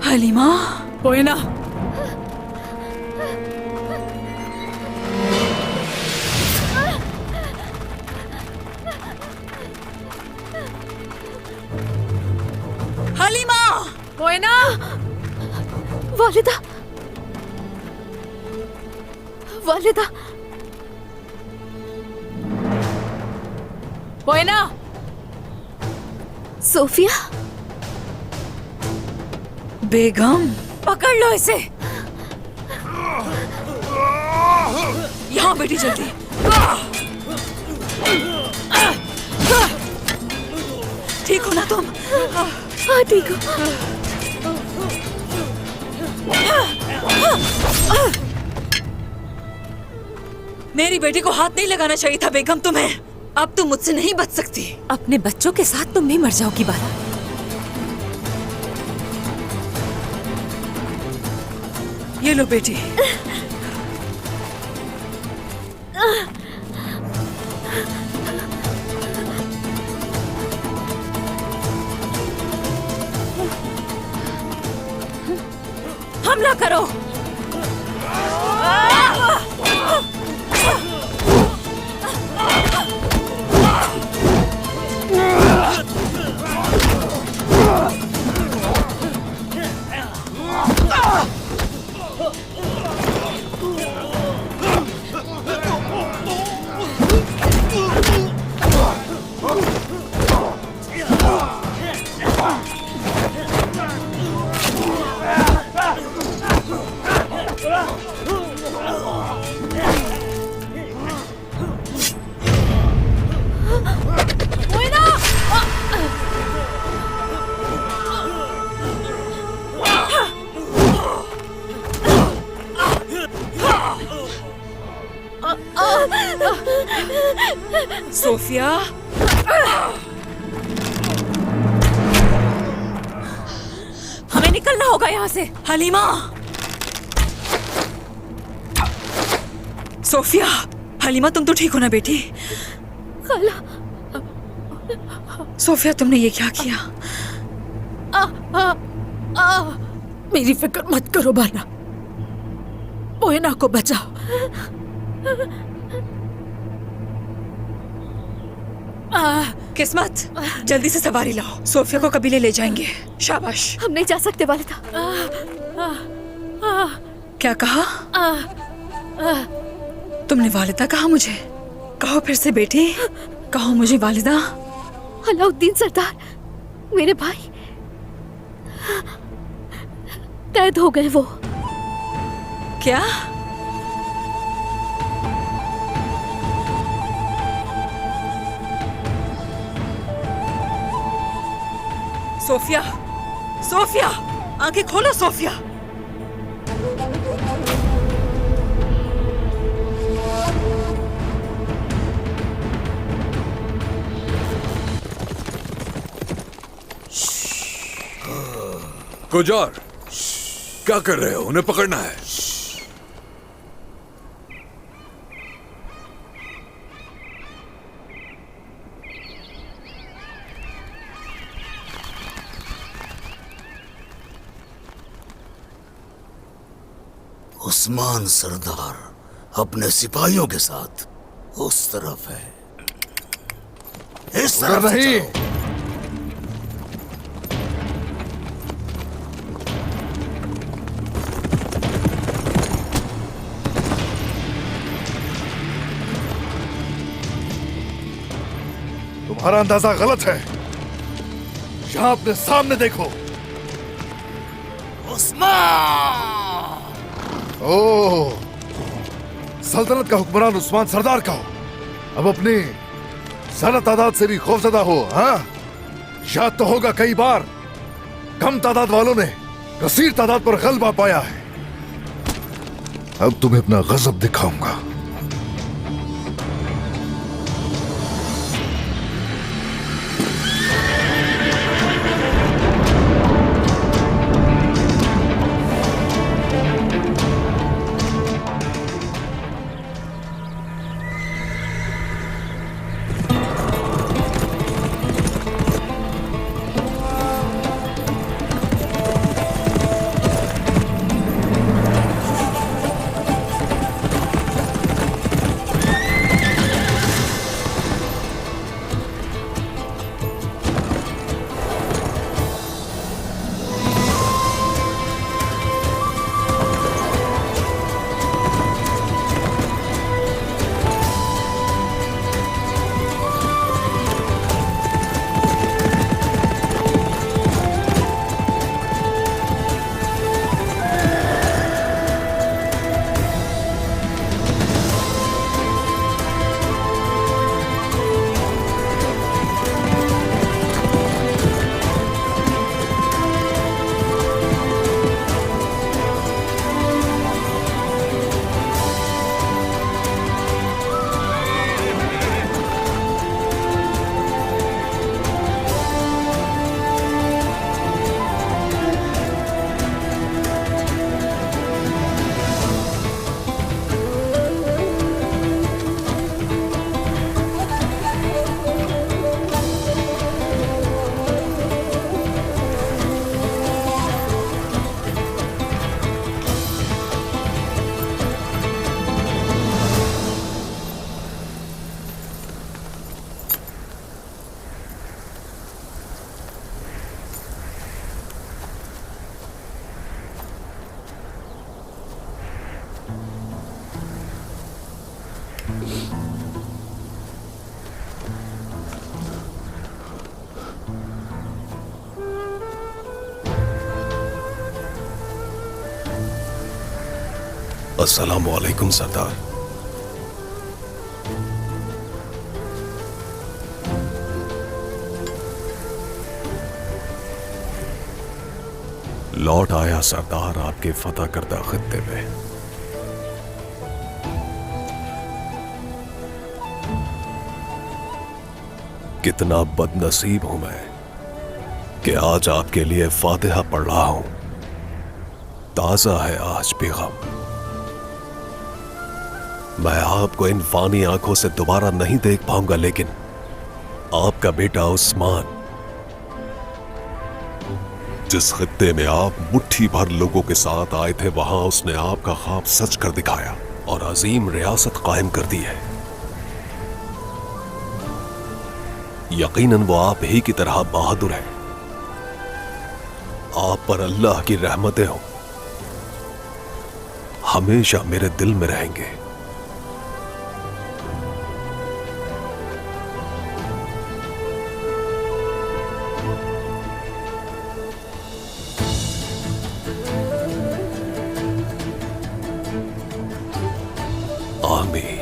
हलीमा, पोइना, हलीमा, पोइना, वालिदा, वालिदा, पोइना, सोफिया, बेगम, पकड़ लो इसे। यहाँ बेटी जल्दी। ठीक हो ना तुम? हाँ ठीक हो। मेरी बेटी को हाथ नहीं लगाना चाहिए था बेगम तुम्हें। अब तुम मुझसे नहीं बच सकती। अपने बच्चों के साथ तुम भी मर जाओगी बाला। ये लो बेटी। हमला करो। सोफिया, हमें निकलना होगा यहाँ से। हलीमा, सोफिया, हलीमा तुम तो ठीक हो ना बेटी? खाला, सोफिया तुमने ये क्या किया? मेरी फिक्र मत करो बाला, पोइना को बचाओ। किस्मत, जल्दी से सवारी लाओ, सोफिया को कबीले ले जाएंगे। शाबाश। हम नहीं जा सकते वालिदा। क्या कहा तुमने? वालिदा कहा मुझे? कहो फिर से बेटी, कहो मुझे वालिदा। अलाउद्दीन सरदार, मेरे भाई कैद हो गए। वो क्या? सोफिया, सोफिया, आंखें खोलो सोफिया। गुजार, क्या कर रहे हो? उन्हें पकड़ना है। उस्मान सरदार अपने सिपाहियों के साथ उस तरफ है। इस तरफ नहीं। तुम्हारा अंदाजा गलत है। यहां अपने सामने देखो। उस्मान! ओह, सल्तनत का हुक्मरान उस्मान सरदार का हो। अब अपनी ज्यादा तादाद से भी खौफजदा हो। हाँ, याद तो होगा कई बार कम तादाद वालों ने कसीर तादाद पर गलबा पाया है। अब तुम्हें अपना गजब दिखाऊंगा। अस्सलामु अलैकुम सरदार। लौट आया सरदार आपके फतह करदा खित्ते में। कितना बदनसीब हूं मैं कि आज आपके लिए फातिहा पढ़ रहा हूं। ताजा है आज भी गम। मैं आपको इन फानी आंखों से दोबारा नहीं देख पाऊंगा, लेकिन आपका बेटा उस्मान, जिस खित्ते में आप मुट्ठी भर लोगों के साथ आए थे, वहां उसने आपका ख्वाब सच कर दिखाया और अजीम रियासत कायम कर दी है। यकीनन वो आप ही की तरह बहादुर है। आप पर अल्लाह की रहमतें हो, हमेशा मेरे दिल में रहेंगे। आमीन।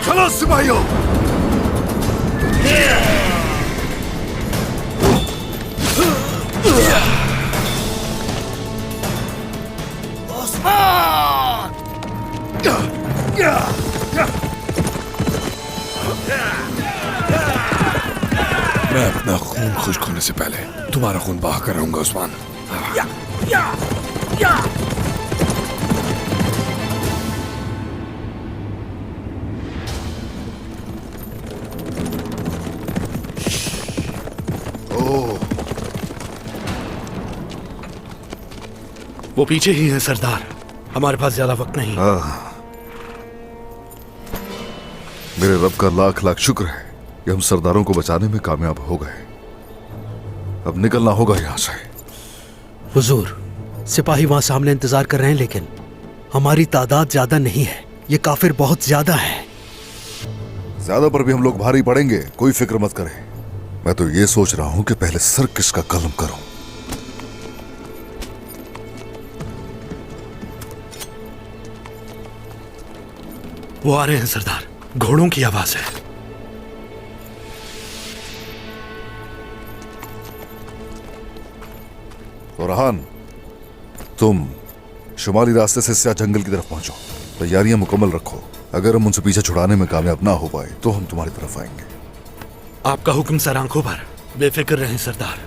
चलो सिपाहियों। मैं अपना खून खुश्क होने से पहले तुम्हारा खून बहा कर रहूंगा उस्मान। वो पीछे ही है सरदार, हमारे पास ज्यादा वक्त नहीं। मेरे रब का लाख लाख शुक्र है कि हम सरदारों को बचाने में कामयाब हो गए। अब निकलना होगा यहां से। हुजूर, सिपाही वहां सामने इंतजार कर रहे हैं, लेकिन हमारी तादाद ज्यादा नहीं है। ये काफिर बहुत ज्यादा है। ज्यादा पर भी हम लोग भारी पड़ेंगे, कोई फिक्र मत करें। मैं तो ये सोच रहा हूं कि पहले सर किसका कलम करूं। वो आ रहे हैं सरदार, घोड़ों की आवाज है। फरहान, तुम शुमाली रास्ते से स्याह जंगल की तरफ पहुंचो। तैयारियां मुकम्मल रखो। अगर हम उनसे पीछे छुड़ाने में कामयाब ना हो पाए तो हम तुम्हारी तरफ आएंगे। आपका हुक्म सर आंखों पर। बेफिक्र रहें सरदार।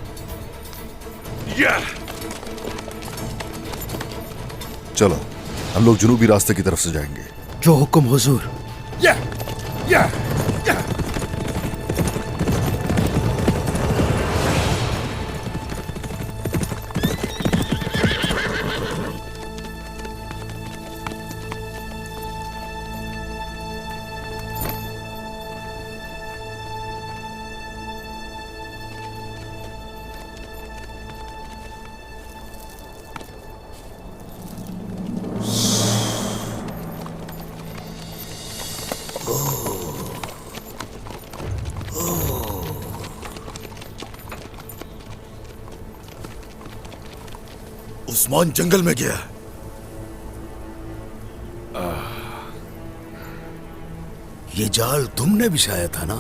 चलो, हम लोग जुनूबी रास्ते की तरफ से जाएंगे। जो हुक्म हुजूर। उस्मान जंगल में गया। ये जाल तुमने बिछाया था ना?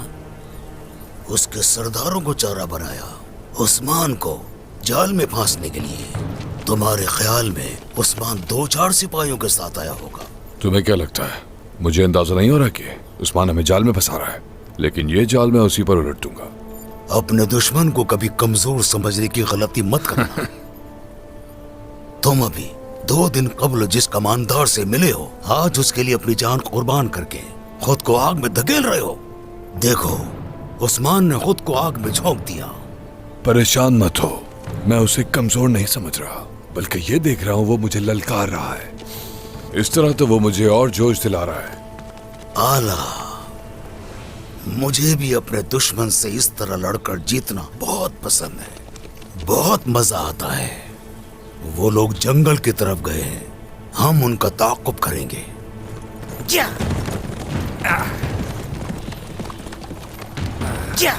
उसके सरदारों को चारा बनाया उस्मान को जाल में फांसने के लिए। तुम्हारे ख्याल में उस्मान 2-4 सिपाहियों के साथ आया होगा। तुम्हें क्या लगता है मुझे अंदाजा नहीं हो रहा कि उस्मान हमें जाल में फंसा रहा है? लेकिन ये जाल मैं उसी पर उलट दूंगा। अपने दुश्मन को कभी कमजोर समझने की गलती मत करना। तुम अभी 2 दिन कबल जिस कमानदार से मिले हो, आज उसके लिए अपनी जान कुर्बान करके खुद को आग में धकेल रहे हो। देखो, उस्मान ने खुद को आग में झोंक दिया। परेशान मत हो, मैं उसे कमजोर नहीं समझ रहा, बल्कि ये देख रहा हूँ वो मुझे ललकार रहा है। इस तरह तो वो मुझे और जोश दिला रहा है। आला, मुझे भी अपने दुश्मन से इस तरह लड़कर जीतना बहुत पसंद है। बहुत मजा आता है। वो लोग जंगल की तरफ गए हैं, हम उनका ताक़ुब करेंगे। क्या? क्या?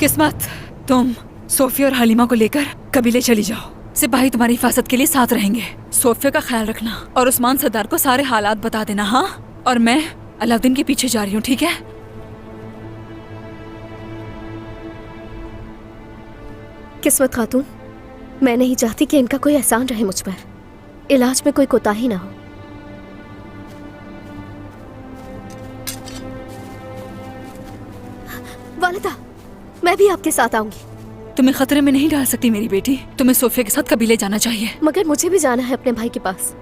किस्मत, तुम सोफिया और हलीमा को लेकर कबीले चली जाओ। सिपाही तुम्हारी हिफाजत के लिए साथ रहेंगे। सोफिया का ख्याल रखना और उस्मान सरदार को सारे हालात बता देना। हाँ, और मैं अलाउद्दीन के पीछे जा रही हूँ, ठीक है? किस्मत खातून, मैं नहीं चाहती कि इनका कोई एहसान रहे मुझ पर। इलाज में कोई कोताही ना हो। वालिदा, मैं भी आपके साथ आऊंगी। तुम्हें खतरे में नहीं डाल सकती मेरी बेटी। तुम्हें सोफिया के साथ कबीले जाना चाहिए। मगर मुझे भी जाना है अपने भाई के पास,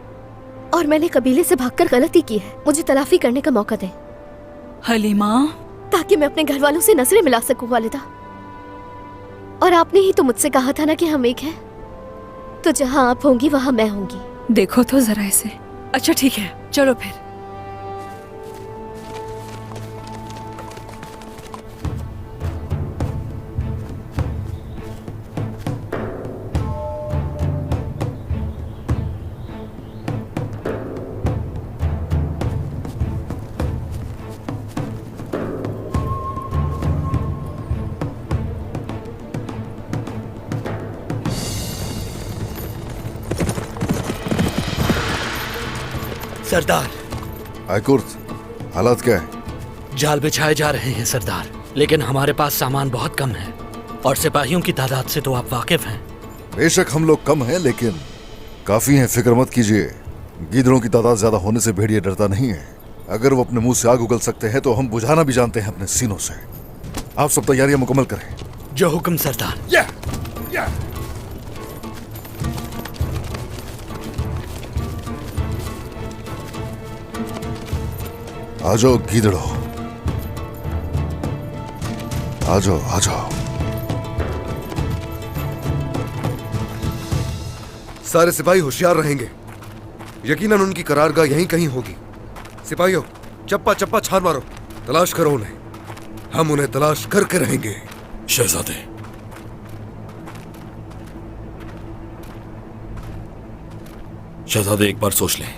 और मैंने कबीले से भागकर गलती की है। मुझे तलाफी करने का मौका दें हलीमा, ताकि मैं अपने घर वालों से नजरें मिला सकूं। वालिदा, और आपने ही तो मुझसे कहा था ना कि हम एक हैं, तो जहां आप होंगी वहां मैं होंगी। देखो तो जरा इसे। अच्छा ठीक है, चलो फिर। सरदार, आयकुर्त, हालात क्या है? जाल बिछाए जा रहे हैं सरदार, लेकिन हमारे पास सामान बहुत कम है और सिपाहियों की तादाद से तो आप वाकिफ हैं। बेशक हम लोग कम हैं, लेकिन काफी हैं, फिक्र मत कीजिए। गीदड़ों की तादाद ज्यादा होने से भेड़िया डरता नहीं है। अगर वो अपने मुंह से आग उगल सकते हैं तो हम बुझाना भी जानते हैं अपने सीनों से। आप सब तैयारियां मुकम्मल करें। जो हुक्म सरदार। आ जाओ गीदड़ो, आ जाओ आ जाओ। सारे सिपाही होशियार रहेंगे। यकीनन उनकी करारगाह यहीं कहीं होगी। सिपाहियों, चप्पा चप्पा छान मारो, तलाश करो उन्हें। हम उन्हें तलाश करके रहेंगे। शहजादे, शहजादे एक बार सोच लें।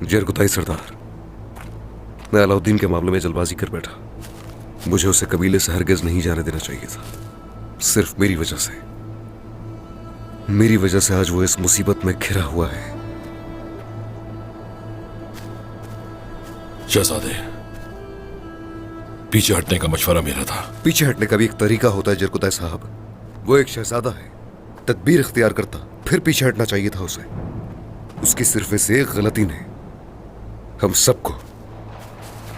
जेरकुताई सरदार, मैं अलाउद्दीन के मामले में जल्दबाजी कर बैठा। मुझे उसे कबीले से हरगिज नहीं जाने देना चाहिए था। सिर्फ मेरी वजह से आज वो इस मुसीबत में घिरा हुआ है। शहजादे, पीछे हटने का मशवरा मेरा था। पीछे हटने का भी एक तरीका होता है जेरकुताई साहब। वो एक शहजादा है, तदबीर इख्तियार करता, फिर पीछे हटना चाहिए था उसे। उसकी सिर्फ इस एक गलती ने हम सबको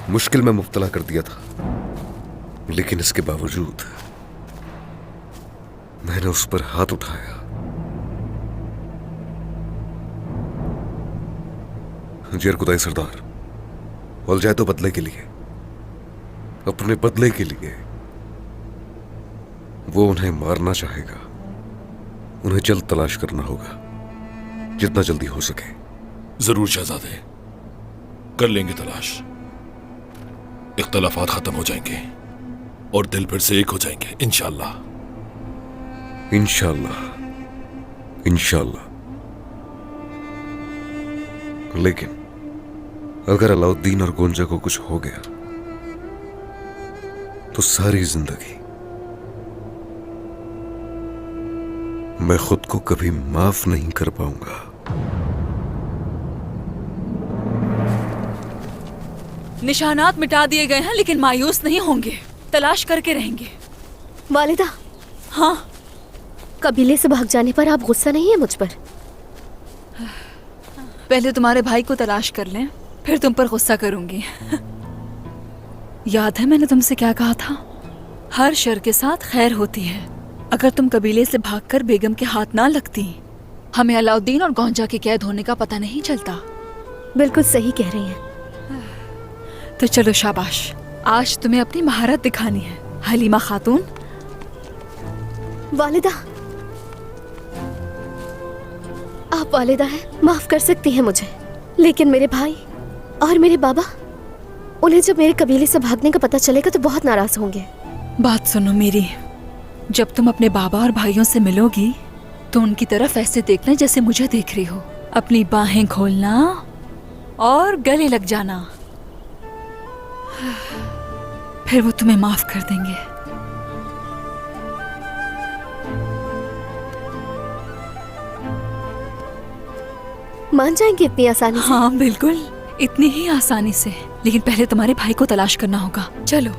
मुश्किल में मुब्तला कर दिया था। लेकिन इसके बावजूद मैंने उस पर हाथ उठाया। जेरकुताई सरदार, बोल जाए तो बदले के लिए, अपने बदले के लिए वो उन्हें मारना चाहेगा। उन्हें जल्द तलाश करना होगा, जितना जल्दी हो सके। जरूर शहजादे, कर लेंगे तलाश। इख्तलाफात खत्म हो जाएंगे और दिल फिर से एक हो जाएंगे, इंशाअल्लाह। इंशाअल्लाह, इंशाअल्लाह। लेकिन अगर अलाउद्दीन और गोंजा को कुछ हो गया तो सारी जिंदगी मैं खुद को कभी माफ नहीं कर पाऊंगा। निशानात मिटा दिए गए हैं, लेकिन मायूस नहीं होंगे, तलाश करके रहेंगे। वालिदा। हाँ। कबीले से भाग जाने पर आप गुस्सा नहीं है मुझ पर? पहले तुम्हारे भाई को तलाश कर लें, फिर तुम पर गुस्सा करूंगी। याद है मैंने तुमसे क्या कहा था? हर शर के साथ खैर होती है। अगर तुम कबीले से भागकर बेगम के हाथ ना लगती, हमें अलाउद्दीन और गौंजा के कैद होने का पता नहीं चलता। बिल्कुल सही कह रही हैं। तो चलो शाबाश, आज तुम्हें अपनी महारत दिखानी है हलीमा खातून। वालिदा, आप वालिदा हैं, माफ कर सकती हैं मुझे। लेकिन मेरे भाई और मेरे बाबा, उन्हें जब मेरे कबीले से भागने का पता चलेगा तो बहुत नाराज होंगे। बात सुनो मेरी, जब तुम अपने बाबा और भाइयों से मिलोगी तो उनकी तरफ ऐसे देखना जैसे मुझे देख रही हो। अपनी बाहें खोलना और गले लग जाना, फिर वो तुम्हें माफ कर देंगे। मान जाएंगे इतनी आसानी से? हाँ बिल्कुल, इतनी ही आसानी से। लेकिन पहले तुम्हारे भाई को तलाश करना होगा। चलो।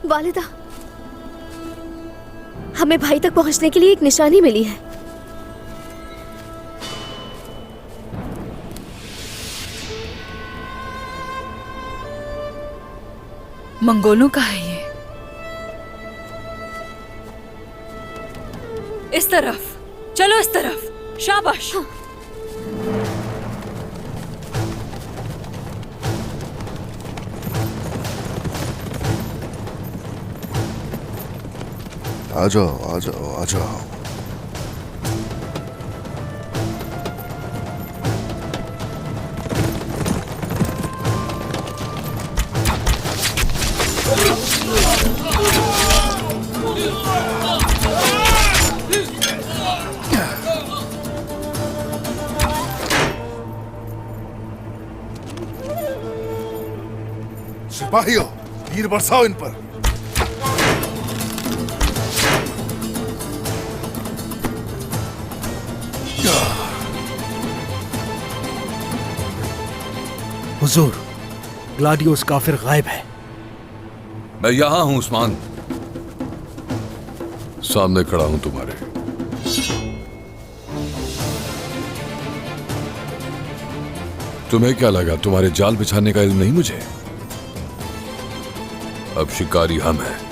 वालिदा, हमें भाई तक पहुंचने के लिए एक निशानी मिली है। मंगोलों का है ये। इस तरफ चलो, इस तरफ। शाबाश। आ जाओ आ जाओ आ जाओ। सिपाहियों, तीर बरसाओ इन पर। हुजूर, ग्लाडियोस काफिर गायब है। मैं यहां हूं उस्मान, सामने खड़ा हूं तुम्हारे। तुम्हें क्या लगा तुम्हारे जाल बिछाने का इल्म नहीं मुझे? अब शिकारी हम हैं।